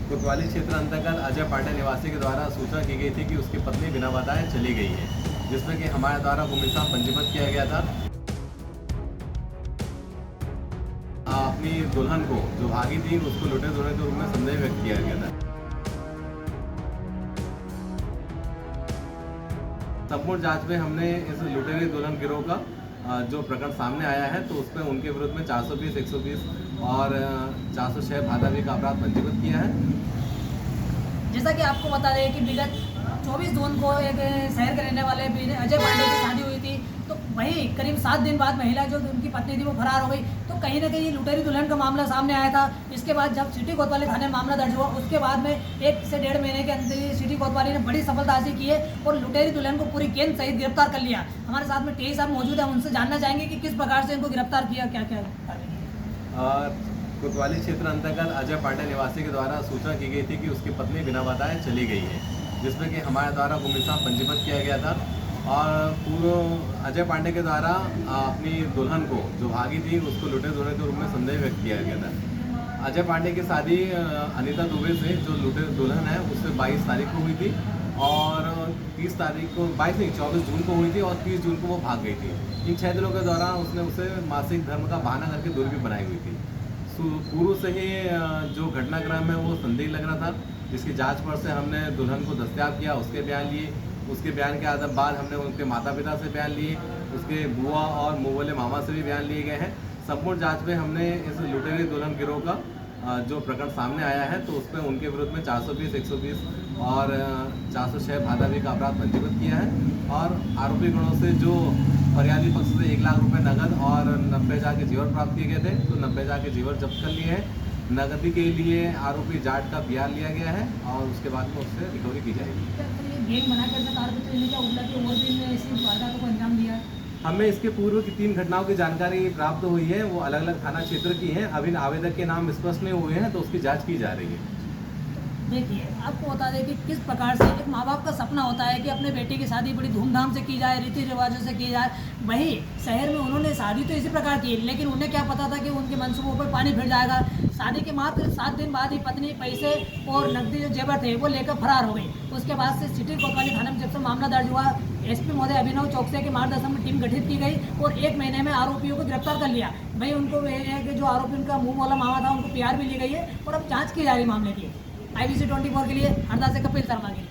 कोतवाली क्षेत्र अंतर्गत अजय पांडे निवासी के द्वारा सूचना की गई थी कि उसकी पत्नी बिना बताए चली गई है, जिसमें कि हमारे द्वारा गुमनाम पंजीबद्ध किया गया था। अपनी दुल्हन को जो भागी थी उसको लुटे धोने के रूप में संदेह व्यक्त किया गया था। संपूर्ण जांच में हमने इस लुटेरी दुल्हन गिरोह का जो प्रकरण सामने आया है, तो उसमें उनके विरुद्ध में 420, 120 और 406 भादावी का अपराध पंजीबद्ध किया है। जैसा कि आपको बता रहे हैं कि विगत 24 जून को एक शहर के रहने वाले अजय पांडे की शादी हुई थी, तो वहीं करीब 7 दिन बाद महिला जो उनकी पत्नी थी वो फरार हो गई। तो कहीं ना कहीं लुटेरी दुल्हन का मामला सामने आया था। इसके बाद जब सिटी कोतवाली थाने में मामला दर्ज हुआ, उसके बाद में 1 से 1.5 महीने के अंदर ही सिटी कोतवाली ने बड़ी सफलता हासिल की है और लुटेरी दुल्हन को पूरी गेंद सहित गिरफ्तार कर लिया। हमारे साथ में टीआई साहब मौजूद है, उनसे जानना चाहेंगे कि किस प्रकार से इनको गिरफ्तार किया, क्या क्या कोतवाली क्षेत्र अंतर्गत अजय पांडे निवासी के द्वारा सूचना की गई थी कि उसकी पत्नी बिना बताए चली गई है, जिसमें कि हमारे द्वारा गुमनाम पंजीबद्ध किया गया था। और पूर्व अजय पांडे के द्वारा अपनी दुल्हन को जो भागी थी उसको लुटे धोने के रूप में संदेह व्यक्त किया गया था। अजय पांडे की शादी अनीता दुबे से जो लुटे दुल्हन है उससे 22 तारीख को हुई थी और 30 तारीख को 24 जून को हुई थी और 30 जून को वो भाग गई थी। इन 6 दिनों के दौरान उसने उसे मासिक धर्म का बहाना करके दूरी भी बनाई हुई थी। पूर्व से ही जो घटनाक्रम है वो संदिग्ध लग रहा था, जिसकी जांच पर से हमने दुल्हन को दस्तयाब किया, उसके बयान लिए। उसके बयान के आधार बाद हमने उनके माता पिता से बयान लिए, उसके बुआ और मुँह वाले मामा से भी बयान लिए गए हैं। संपूर्ण जांच में हमने इस लुटेरी दुल्हन गिरोह का जो प्रकरण सामने आया है, तो उसमें उनके विरुद्ध में 420, 120 और 406 भादावी का अपराध पंजीबद्ध किया है। और आरोपी गणों से जो फरियादी पक्ष से 1 लाख रुपये नगद और 90,000 के जेवर प्राप्त किए गए थे, तो 90,000 के जेवर जब्त कर लिए हैं। नगदी के लिए आरोपी जाट का PR लिया गया है और उसके बाद में उससे रिकवरी की जाएगी। हमें इसके पूर्व की 3 घटनाओं की जानकारी प्राप्त हुई है, वो अलग अलग थाना क्षेत्र की हैं। अभी आवेदक के नाम स्पष्ट नहीं हुए हैं, तो उसकी जांच की जा रही है। देखिए, आपको बता दें कि किस प्रकार से एक माँ बाप का सपना होता है कि अपने बेटी की शादी बड़ी धूमधाम से की जाए, रीति रिवाजों से की जाए। वहीं शहर में उन्होंने शादी तो इसी प्रकार की, लेकिन उन्हें क्या पता था कि उनके मंसूबों पर पानी फिर जाएगा। शादी के मात्र 7 दिन बाद ही पत्नी पैसे और नकदी जो जेवर थे वो लेकर फरार हो गई। उसके बाद से सिटी कोतवाली थाने में जब से मामला दर्ज हुआ, SP महोदय अभिनव चौकसे के मार्गदर्शन में टीम गठित की गई और 1 महीने में आरोपियों को गिरफ्तार कर लिया। वहीं उनको कि जो आरोपी उनका मुँह वाला मामा था उनको PR भी ली गई है और अब जाँच की जा रही मामले की। IBC 24 के लिए हरदा से कपिल शर्मा की।